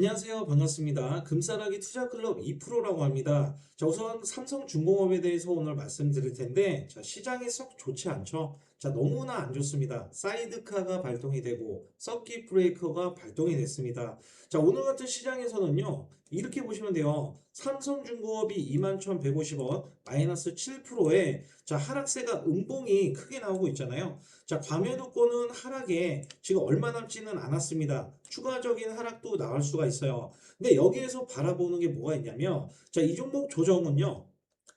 안녕하세요. 반갑습니다. 금싸라기 투자클럽 2%라고 합니다. 자, 우선 삼성중공업에 대해서 오늘 말씀드릴 텐데, 자, 시장이 썩 좋지 않죠? 자, 너무나 안 좋습니다. 사이드카가 발동이 되고, 서킷 브레이커가 발동이 됐습니다. 자, 오늘 같은 시장에서는요, 이렇게 보시면 돼요. 삼성중공업이 21,150원, 마이너스 7%에, 자, 하락세가 음봉이 크게 나오고 있잖아요. 자, 과매도권은 하락에 지금 얼마 남지는 않았습니다. 추가적인 하락도 나올 수가 있어요. 근데 여기에서 바라보는 게 뭐가 있냐면, 자, 이 종목 조정은요,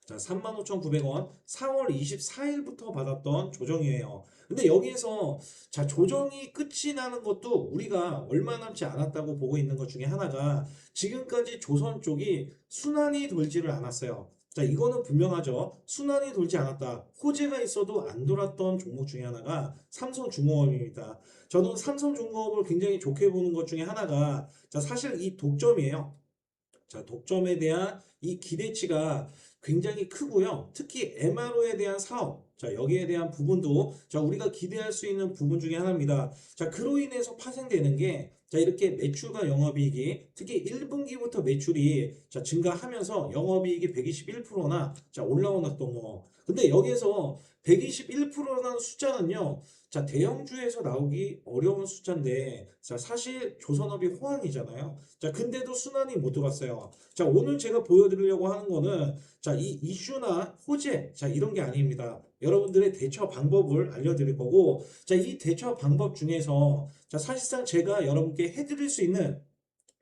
자, 35,900원 4월 24일부터 받았던 조정이에요. 근데 여기에서 자, 조정이 끝이 나는 것도 우리가 얼마 남지 않았다고 보고 있는 것 중에 하나가 지금까지 조선 쪽이 순환이 돌지를 않았어요. 자, 이거는 분명하죠. 순환이 돌지 않았다. 호재가 있어도 안 돌았던 종목 중에 하나가 삼성중공업입니다. 저는 삼성중공업을 굉장히 좋게 보는 것 중에 하나가 자, 사실 이 독점이에요. 자, 독점에 대한 이 기대치가 굉장히 크고요. 특히 MRO에 대한 사업, 자, 여기에 대한 부분도 자, 우리가 기대할 수 있는 부분 중에 하나입니다. 자, 그로 인해서 파생되는 게 자, 이렇게 매출과 영업이익이 특히 1분기부터 매출이 자, 증가하면서 영업이익이 121%나 자, 올라왔던 거. 근데 여기에서 121%라는 숫자는요. 자, 대형주에서 나오기 어려운 숫자인데 자, 사실 조선업이 호황이잖아요. 자, 근데도 순환이 못 들어갔어요. 자, 오늘 제가 보여드리려고 하는 거는 자, 이 이슈나 호재, 자, 이런 게 아닙니다. 여러분들의 대처 방법을 알려드릴 거고, 자, 이 대처 방법 중에서 자, 사실상 제가 여러분께 해드릴 수 있는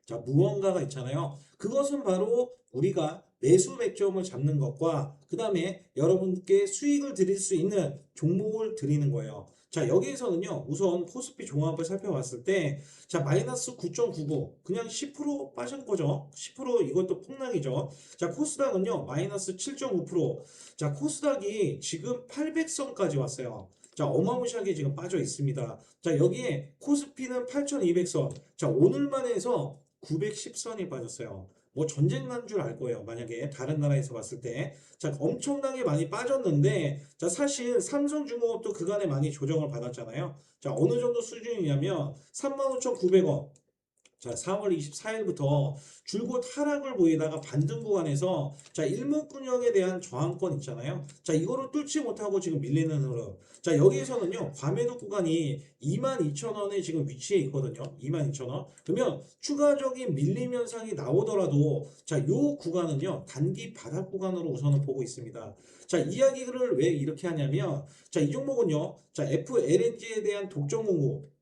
자, 무언가가 있잖아요. 그것은 바로 우리가 매수 맥점을 잡는 것과 그 다음에 여러분께 수익을 드릴 수 있는 종목을 드리는 거예요. 자, 여기에서는요, 우선 코스피 종합을 살펴봤을 때, 자, 마이너스 9.99, 그냥 10% 빠진 거죠. 10% 이것도 폭락이죠. 자, 코스닥은요, 마이너스 7.9%. 자, 코스닥이 지금 800선까지 왔어요. 자, 어마무시하게 지금 빠져 있습니다. 자, 여기에 코스피는 8,200선. 자, 오늘만 해서 910선이 빠졌어요. 뭐 전쟁 난 줄 알 거예요. 만약에 다른 나라에서 봤을 때. 자, 엄청나게 많이 빠졌는데, 자, 사실 삼성중공업도 그간에 많이 조정을 받았잖아요. 자, 어느 정도 수준이냐면 35,900원. 자, 4월 24일부터 줄곧 하락을 보이다가 반등 구간에서 자, 일목균형에 대한 저항권 있잖아요. 자, 이거를 뚫지 못하고 지금 밀리는 흐름. 자, 여기에서는요, 과매도 구간이 22,000원에 지금 위치해 있거든요. 22,000원. 그러면 추가적인 밀림 현상이 나오더라도 자, 요 구간은요, 단기 바닥 구간으로 우선은 보고 있습니다. 자, 이야기를 왜 이렇게 하냐면 자, 이 종목은요, 자, FLNG에 대한 독점 공고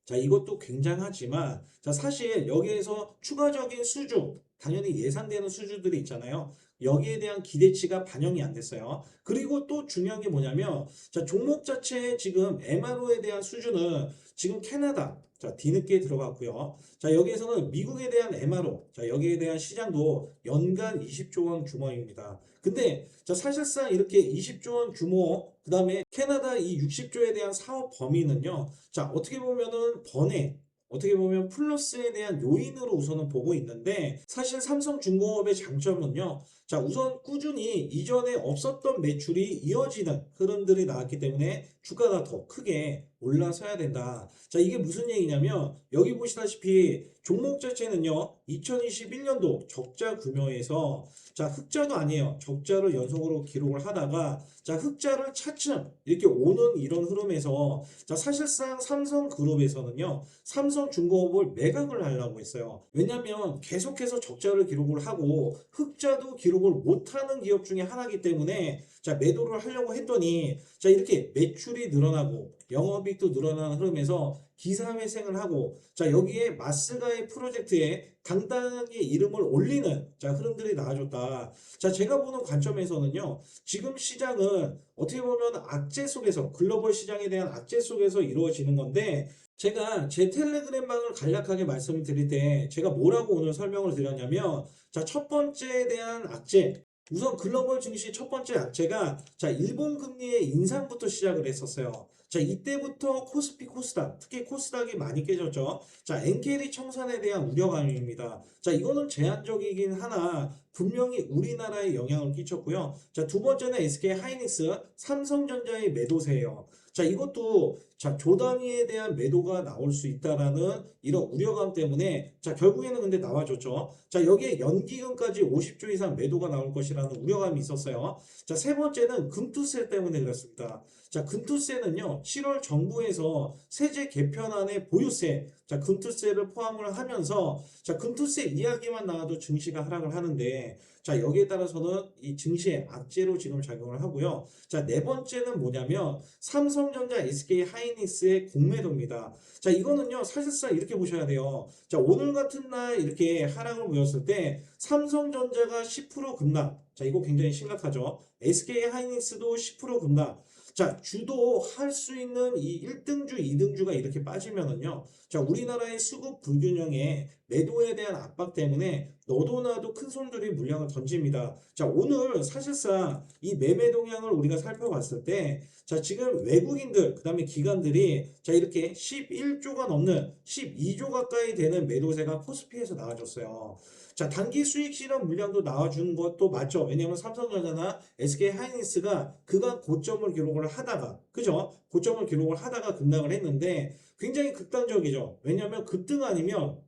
자, 이것도 굉장하지만, 자, 사실 여기에서 추가적인 수주, 당연히 예상되는 수주들이 있잖아요. 여기에 대한 기대치가 반영이 안 됐어요. 그리고 또 중요한 게 뭐냐면, 자, 종목 자체의 지금 MRO에 대한 수주는 지금 캐나다, 자, 뒤늦게 들어갔고요. 자, 여기에서는 미국에 대한 MRO, 자, 여기에 대한 시장도 연간 20조 원 규모입니다. 근데 자, 사실상 이렇게 20조 원 규모, 그 다음에 캐나다 이 60조에 대한 사업 범위는요. 자, 어떻게 보면은 번외, 어떻게 보면 플러스에 대한 요인으로 우선은 보고 있는데 사실 삼성중공업의 장점은요. 자, 우선 꾸준히 이전에 없었던 매출이 이어지는 흐름들이 나왔기 때문에 주가가 더 크게 올라서야 된다. 자, 이게 무슨 얘기냐면 여기 보시다시피 종목 자체는요. 2021년도 적자 규모에서 자, 흑자도 아니에요. 적자를 연속으로 기록을 하다가 자, 흑자를 차츰 이렇게 오는 이런 흐름에서 자, 사실상 삼성그룹에서는요. 삼성중공업을 매각을 하려고 했어요. 왜냐하면 계속해서 적자를 기록을 하고 흑자도 기록을 못하는 기업 중에 하나이기 때문에 자, 매도를 하려고 했더니 자, 이렇게 매출이 늘어나고 영업이익도 늘어나는 흐름에서 기사회생을 하고 자, 여기에 마스가의 프로젝트에 당당하게 이름을 올리는 자, 흐름들이 나와줬다. 자, 제가 보는 관점에서는요. 지금 시장은 어떻게 보면 악재 속에서 글로벌 시장에 대한 악재 속에서 이루어지는 건데 제가 제 텔레그램 방을 간략하게 말씀을 드릴 때 제가 뭐라고 오늘 설명을 드렸냐면 자, 첫 번째에 대한 악재 우선 글로벌 증시 첫 번째 악재가 자, 일본 금리의 인상부터 시작을 했었어요. 자, 이때부터 코스피 코스닥 특히 코스닥이 많이 깨졌죠. 자, 엔캐리 청산에 대한 우려감입니다. 자, 이거는 제한적이긴 하나 분명히 우리나라에 영향을 끼쳤고요. 자, 두 번째는 SK 하이닉스, 삼성전자의 매도세예요. 자, 이것도 자, 조 단위에 대한 매도가 나올 수 있다라는 이런 우려감 때문에 자, 결국에는 근데 나와줬죠. 자, 여기에 연기금까지 50조 이상 매도가 나올 것이라는 우려감이 있었어요. 자, 세 번째는 금투세 때문에 그렇습니다. 자, 금투세는요, 7월 정부에서 세제 개편안에 보유세, 자, 금투세를 포함을 하면서 자, 금투세 이야기만 나와도 증시가 하락을 하는데 자, 여기에 따라서는 이 증시에 악재로 지금 작용을 하고요. 자, 네 번째는 뭐냐면 삼성전자, SK 하이닉스의 공매도입니다. 자, 이거는요, 사실상 이렇게 보셔야 돼요. 자, 오늘 같은 날 이렇게 하락을 보였을 때 삼성전자가 10% 급락. 자, 이거 굉장히 심각하죠. SK 하이닉스도 10% 급락. 자, 주도할 수 있는 이 1등주, 2등주가 이렇게 빠지면은요. 자, 우리나라의 수급 불균형에 매도에 대한 압박 때문에 너도 나도 큰 손들이 물량을 던집니다. 자, 오늘 사실상 이 매매 동향을 우리가 살펴봤을 때, 자, 지금 외국인들, 그 다음에 기관들이, 자, 이렇게 11조가 넘는 12조 가까이 되는 매도세가 코스피에서 나와줬어요. 자, 단기 수익 실현 물량도 나와준 것도 맞죠. 왜냐하면 삼성전자나 SK 하이닉스가 그간 고점을 기록을 하다가, 그죠? 고점을 기록을 하다가 급락을 했는데 굉장히 극단적이죠. 왜냐하면 급등 아니면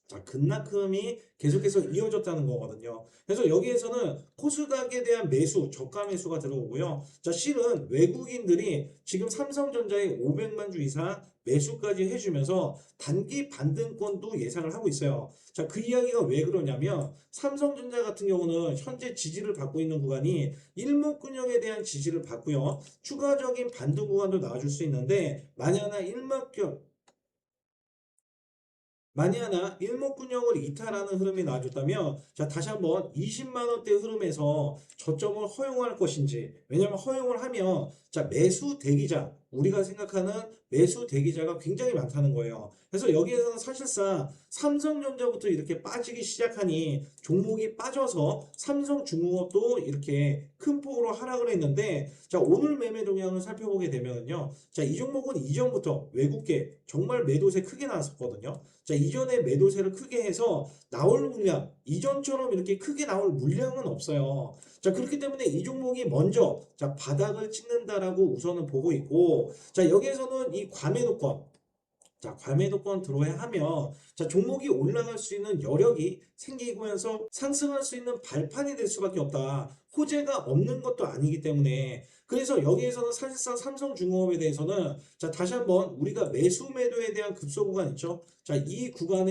자, 급락음이 계속해서 이어졌다는 거거든요. 그래서 여기에서는 코스닥에 대한 매수, 저가 매수가 들어오고요. 자, 실은 외국인들이 지금 삼성전자에 500만 주 이상 매수까지 해주면서 단기 반등권도 예상을 하고 있어요. 자, 그 이야기가 왜 그러냐면 삼성전자 같은 경우는 현재 지지를 받고 있는 구간이 일목균형에 대한 지지를 받고요. 추가적인 반등 구간도 나와줄 수 있는데 만약에 만약 하나 일목균형을 이탈하는 흐름이 나와줬다면 자, 다시 한번 20만 원대 흐름에서 저점을 허용할 것인지, 왜냐하면 허용을 하면 자, 매수 대기자, 우리가 생각하는 매수 대기자가 굉장히 많다는 거예요. 그래서 여기에서는 사실상 삼성전자부터 이렇게 빠지기 시작하니 종목이 빠져서 삼성중공업도 이렇게 큰 폭으로 하락을 했는데 자, 오늘 매매 동향을 살펴보게 되면요, 자, 이 종목은 이전부터 외국계 정말 매도세 크게 나왔었거든요. 자, 이전에 매도세를 크게 해서 나올 물량, 이전처럼 이렇게 크게 나올 물량은 없어요. 자, 그렇기 때문에 이 종목이 먼저 자, 바닥을 찍는다라고 우선은 보고 있고, 자, 여기에서는 이 과매도권, 자, 과매도권 들어야 하면 자, 종목이 올라갈 수 있는 여력이 생기면서 상승할 수 있는 발판이 될 수밖에 없다. 호재가 없는 것도 아니기 때문에 그래서 여기에서는 사실상 삼성중공업에 대해서는 자, 다시 한번 우리가 매수 매도에 대한 급소 구간 있죠. 자, 이 구간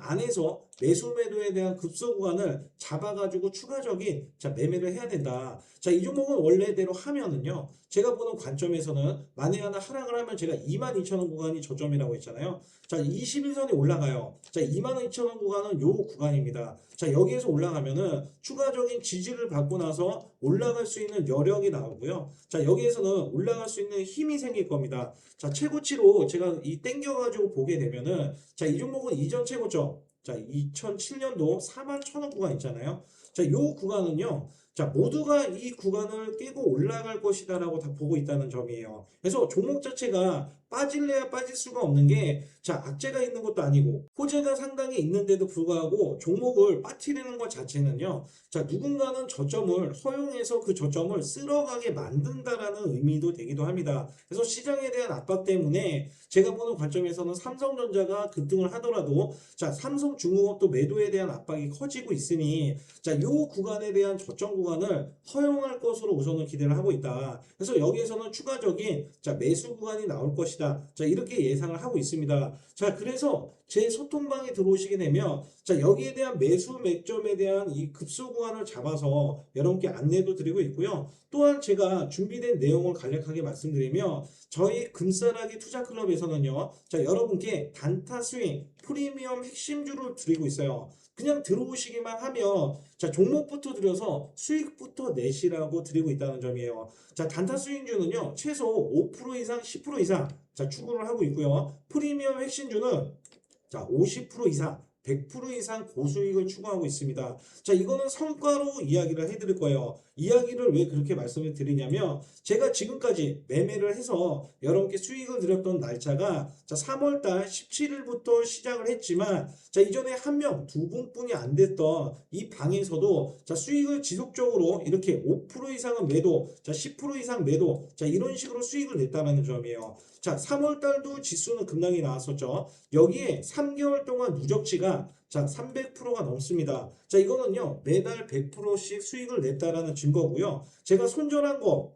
안에서 매수 매도에 대한 급소 구간을 잡아가지고 추가적인 자, 매매를 해야 된다. 자, 이 종목은 원래대로 하면은요. 제가 보는 관점에서는 만에 하나 하락을 하면 제가 22,000원 구간이 저점이라고 했잖아요. 자, 21선이 올라가요. 자, 22,000원 구간은 요 구간입니다. 자, 여기에서 올라가면은 추가적인 지지를 받고 나서 올라갈 수 있는 여력이 나오고요. 자, 여기에서는 올라갈 수 있는 힘이 생길 겁니다. 자, 최고치로 제가 이 땡겨가지고 보게 되면은 자, 이 종목은 이전 최고점. 자, 2007년도 41,000원 구간 있잖아요. 자, 요 구간은요. 자, 모두가 이 구간을 깨고 올라갈 것이다라고 다 보고 있다는 점이에요. 그래서 종목 자체가 빠질래야 빠질 수가 없는 게, 자, 악재가 있는 것도 아니고, 호재가 상당히 있는데도 불구하고 종목을 빠뜨리는 것 자체는요, 자, 누군가는 저점을 허용해서 그 저점을 쓸어가게 만든다라는 의미도 되기도 합니다. 그래서 시장에 대한 압박 때문에 제가 보는 관점에서는 삼성전자가 급등을 하더라도, 자, 삼성중공업도 매도에 대한 압박이 커지고 있으니, 자, 요 구간에 대한 저점 구간을 허용할 것으로 우선은 기대를 하고 있다. 그래서 여기에서는 추가적인 자, 매수 구간이 나올 것이다. 자, 이렇게 예상을 하고 있습니다. 자, 그래서 제 소통방에 들어오시게 되면 자, 여기에 대한 매수 맥점에 대한 이 급소 구간을 잡아서 여러분께 안내도 드리고 있고요. 또한 제가 준비된 내용을 간략하게 말씀드리면 저희 금싸라기 투자클럽에서는요. 자, 여러분께 단타 스윙 프리미엄 핵심주를 드리고 있어요. 그냥 들어오시기만 하면 자, 종목부터 들여서 수익부터 내시라고 드리고 있다는 점이에요. 자, 단타 스윙주는요. 최소 5% 이상 10% 이상 자, 추구를 하고 있고요. 프리미엄 핵심주는 자, 50% 이상 100% 이상 고수익을 추구하고 있습니다. 자, 이거는 성과로 이야기를 해드릴 거예요. 이야기를 왜 그렇게 말씀을 드리냐면 제가 지금까지 매매를 해서 여러분께 수익을 드렸던 날짜가 자, 3월달 17일부터 시작을 했지만 자, 이전에 한 명, 두 분뿐이 안 됐던 이 방에서도 자, 수익을 지속적으로 이렇게 5% 이상은 매도, 자, 10% 이상 매도, 자, 이런 식으로 수익을 냈다는 점이에요. 자, 3월달도 지수는 급락이 나왔었죠. 여기에 3개월 동안 누적치가 자, 300%가 넘습니다. 자, 이거는요, 매달 100%씩 수익을 냈다라는 증거고요. 제가 손절한 거,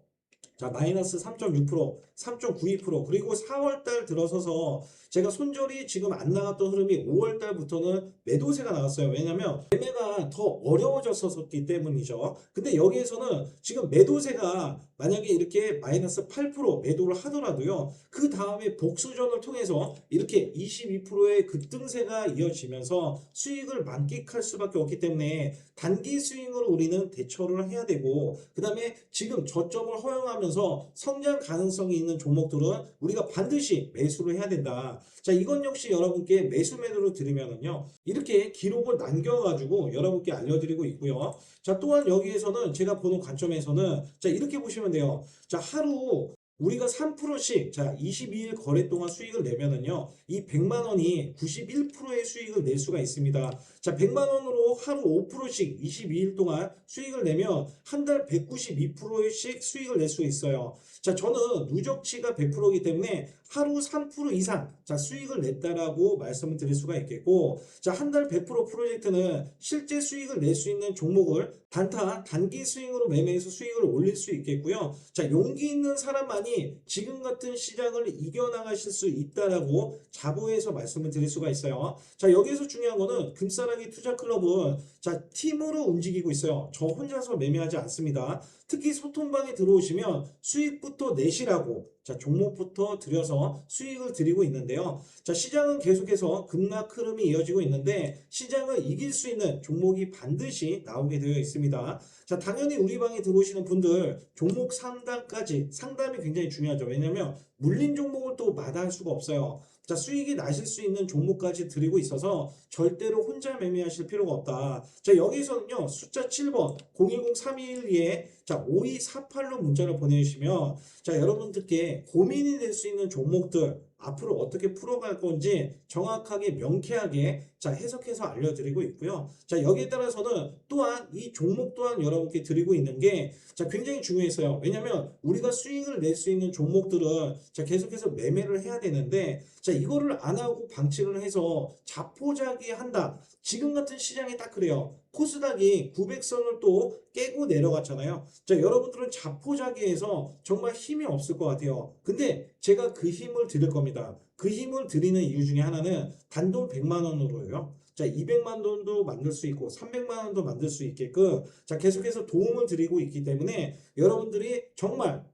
자, 마이너스 3.6%, 3.92%, 그리고 4월달 들어서서 제가 손절이 지금 안 나갔던 흐름이 5월달부터는 매도세가 나왔어요. 왜냐면 매매가 더 어려워졌었기 때문이죠. 근데 여기에서는 지금 매도세가 만약에 이렇게 마이너스 8% 매도를 하더라도요. 그 다음에 복수전을 통해서 이렇게 22%의 급등세가 이어지면서 수익을 만끽할 수밖에 없기 때문에 단기 스윙으로 우리는 대처를 해야 되고 그 다음에 지금 저점을 허용하면서 성장 가능성이 있는 종목들은 우리가 반드시 매수를 해야 된다. 자, 이건 역시 여러분께 매수 매도를 드리면은요. 이렇게 기록을 남겨가지고 여러분께 알려드리고 있고요. 자, 또한 여기에서는 제가 보는 관점에서는 자, 이렇게 보시면 돼요. 자, 하루 우리가 3%씩 자 22일 거래 동안 수익을 내면은요 이 100만 원이 91%의 수익을 낼 수가 있습니다. 자 100만 원으로 하루 5%씩 22일 동안 수익을 내면 한 달 192%씩 수익을 낼 수 있어요. 자 저는 누적치가 100%이기 때문에 하루 3% 이상 자 수익을 냈다라고 말씀을 드릴 수가 있겠고 자 한 달 100% 프로젝트는 실제 수익을 낼 수 있는 종목을 단타 단기 스윙으로 매매해서 수익을 올릴 수 있겠고요. 자 용기 있는 사람만이 지금 같은 시장을 이겨나가실 수 있다라고 자부해서 말씀을 드릴 수가 있어요. 자 여기에서 중요한 거는 금싸라기 투자클럽은 자 팀으로 움직이고 있어요. 저 혼자서 매매하지 않습니다. 특히 소통방에 들어오시면 수익부터 내시라고 자 종목부터 들여서 수익을 드리고 있는데요. 자 시장은 계속해서 급락 흐름이 이어지고 있는데 시장을 이길 수 있는 종목이 반드시 나오게 되어 있습니다. 자 당연히 우리 방에 들어오시는 분들 종목 상담까지 상담이 굉장히 중요하죠. 왜냐하면 물린 종목을 또 마다할 수가 없어요. 자 수익이 나실 수 있는 종목까지 드리고 있어서 절대로 혼자 매매하실 필요가 없다. 자 여기서는요 숫자 7번 010-321에 자 5248로 문자를 보내주시면 자 여러분들께 고민이 될 수 있는 종목들 앞으로 어떻게 풀어갈 건지 정확하게 명쾌하게 자 해석해서 알려드리고 있고요. 자 여기에 따라서는 또한 이 종목 또한 여러분께 드리고 있는 게 자 굉장히 중요했어요. 왜냐하면 우리가 수익을 낼 수 있는 종목들은 자 계속해서 매매를 해야 되는데 자 이거를 안 하고 방치를 해서 자포자기 한다. 지금 같은 시장이 딱 그래요. 코스닥이 900선을 또 깨고 내려갔잖아요. 자 여러분들은 자포자기해서 정말 힘이 없을 것 같아요. 근데 제가 그 힘을 드릴 겁니다. 그 힘을 드리는 이유 중에 하나는 단돈 100만 원으로요. 자 200만 원도 만들 수 있고 300만 원도 만들 수 있게끔 자 계속해서 도움을 드리고 있기 때문에 여러분들이 정말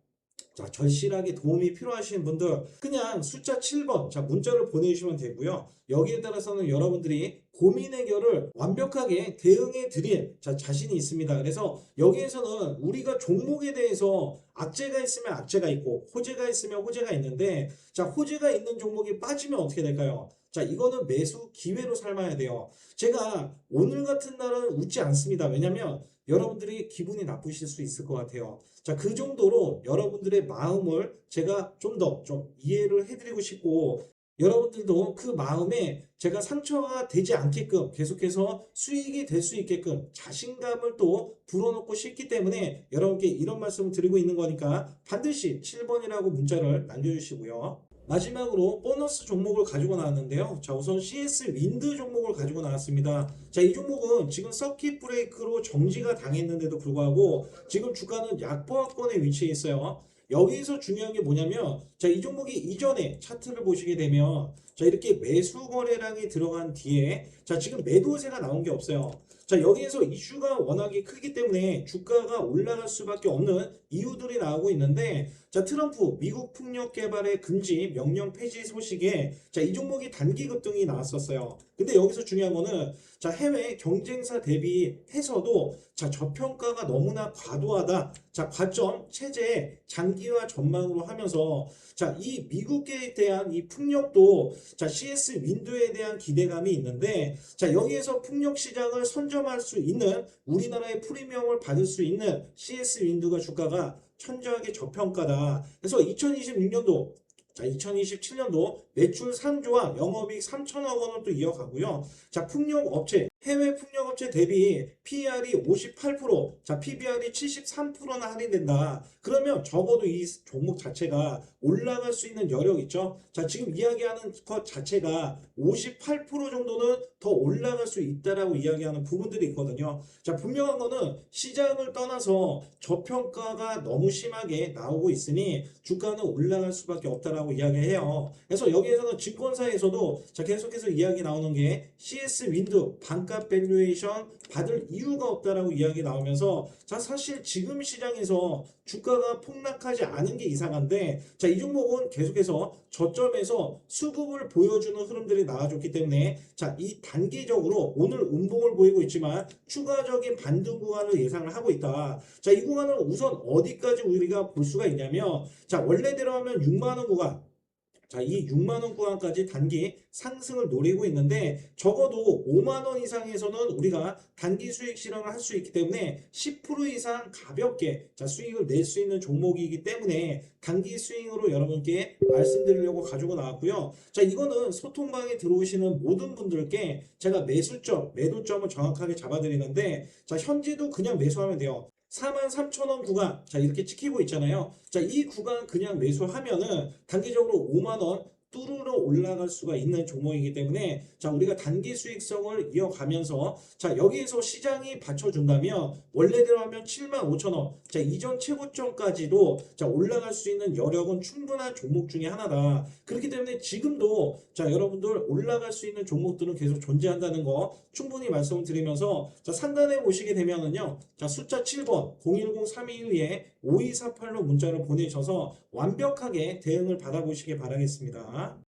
자, 절실하게 도움이 필요하신 분들 그냥 숫자 7번 자 문자를 보내주시면 되고요. 여기에 따라서는 여러분들이 고민 해결을 완벽하게 대응해 드릴 자 자신이 있습니다. 그래서 여기에서는 우리가 종목에 대해서 악재가 있으면 악재가 있고 호재가 있으면 호재가 있는데 자 호재가 있는 종목이 빠지면 어떻게 될까요? 자 이거는 매수 기회로 삼아야 돼요. 제가 오늘 같은 날은 웃지 않습니다. 왜냐면 여러분들이 기분이 나쁘실 수 있을 것 같아요. 자, 그 정도로 여러분들의 마음을 제가 좀 더 좀 이해를 해드리고 싶고 여러분들도 그 마음에 제가 상처가 되지 않게끔 계속해서 수익이 될 수 있게끔 자신감을 또 불어넣고 싶기 때문에 여러분께 이런 말씀을 드리고 있는 거니까 반드시 7번이라고 문자를 남겨주시고요. 마지막으로 보너스 종목을 가지고 나왔는데요. 자, 우선 CS 윈드 종목을 가지고 나왔습니다. 자, 이 종목은 지금 서킷 브레이크로 정지가 당했는데도 불구하고 지금 주가는 약보합권에 위치해 있어요. 여기서 중요한 게 뭐냐면 자, 이 종목이 이전에 차트를 보시게 되면 자, 이렇게 매수 거래량이 들어간 뒤에 자, 지금 매도세가 나온 게 없어요. 자, 여기에서 이슈가 워낙에 크기 때문에 주가가 올라갈 수밖에 없는 이유들이 나오고 있는데, 자, 트럼프 미국 풍력 개발의 금지 명령 폐지 소식에 자, 이 종목이 단기 급등이 나왔었어요. 근데 여기서 중요한 거는 자, 해외 경쟁사 대비해서도 자, 저평가가 너무나 과도하다. 자, 과점 체제의 장기화 전망으로 하면서 자, 이 미국에 대한 이 풍력도 자, CS 윈드에 대한 기대감이 있는데 자, 여기에서 풍력 시장을 선점할 수 있는 우리나라의 프리미엄을 받을 수 있는 CS 윈드가 주가가 천저하게 저평가다. 그래서 2026년도 자, 2027년도 매출 3조와 영업이익 3천억 원을 또 이어가고요. 자, 풍력업체, 해외 풍력업체 대비 PER이 58%, 자, PBR이 73%나 할인된다. 그러면 적어도 이 종목 자체가 올라갈 수 있는 여력 있죠? 자, 지금 이야기하는 것 자체가 58% 정도는 더 올라갈 수 있다라고 이야기하는 부분들이 있거든요. 자, 분명한 거는 시장을 떠나서 저평가가 너무 심하게 나오고 있으니 주가는 올라갈 수밖에 없다라고 이야기해요. 그래서 여기에서는 증권사에서도 자, 계속해서 이야기 나오는 게 CS 윈드 반값 밸류에이션 받을 이유가 없다라고 이야기 나오면서 자, 사실 지금 시장에서 주가가 폭락하지 않은 게 이상한데 자, 이 종목은 계속해서 저점에서 수급을 보여주는 흐름들이 나와줬기 때문에 자, 이 단기적으로 오늘 음봉을 보이고 있지만 추가적인 반등 구간을 예상을 하고 있다. 자, 이 구간을 우선 어디까지 우리가 볼 수가 있냐면 자, 원래대로 하면 6만 원 구간 자, 이 6만 원 구간까지 단기 상승을 노리고 있는데 적어도 5만 원 이상에서는 우리가 단기 수익 실현을 할 수 있기 때문에 10% 이상 가볍게 자, 수익을 낼 수 있는 종목이기 때문에 단기 스윙으로 여러분께 말씀드리려고 가지고 나왔고요. 자, 이거는 소통방에 들어오시는 모든 분들께 제가 매수점, 매도점을 정확하게 잡아드리는데 자, 현재도 그냥 매수하면 돼요. 43,000원 구간 자, 이렇게 찍히고 있잖아요. 자, 이 구간 그냥 매수하면은 단기적으로 5만 원 뚜루러 올라갈 수가 있는 종목이기 때문에 자, 우리가 단기 수익성을 이어가면서 자, 여기에서 시장이 받쳐준다면 원래대로 하면 75,000원 자, 이전 최고점까지도 자, 올라갈 수 있는 여력은 충분한 종목 중에 하나다. 그렇기 때문에 지금도 자, 여러분들 올라갈 수 있는 종목들은 계속 존재한다는 거 충분히 말씀을 드리면서 자, 상단에 보시게 되면은요. 자, 숫자 7번 010-3212-5248로 문자를 보내셔서 완벽하게 대응을 받아보시기 바라겠습니다.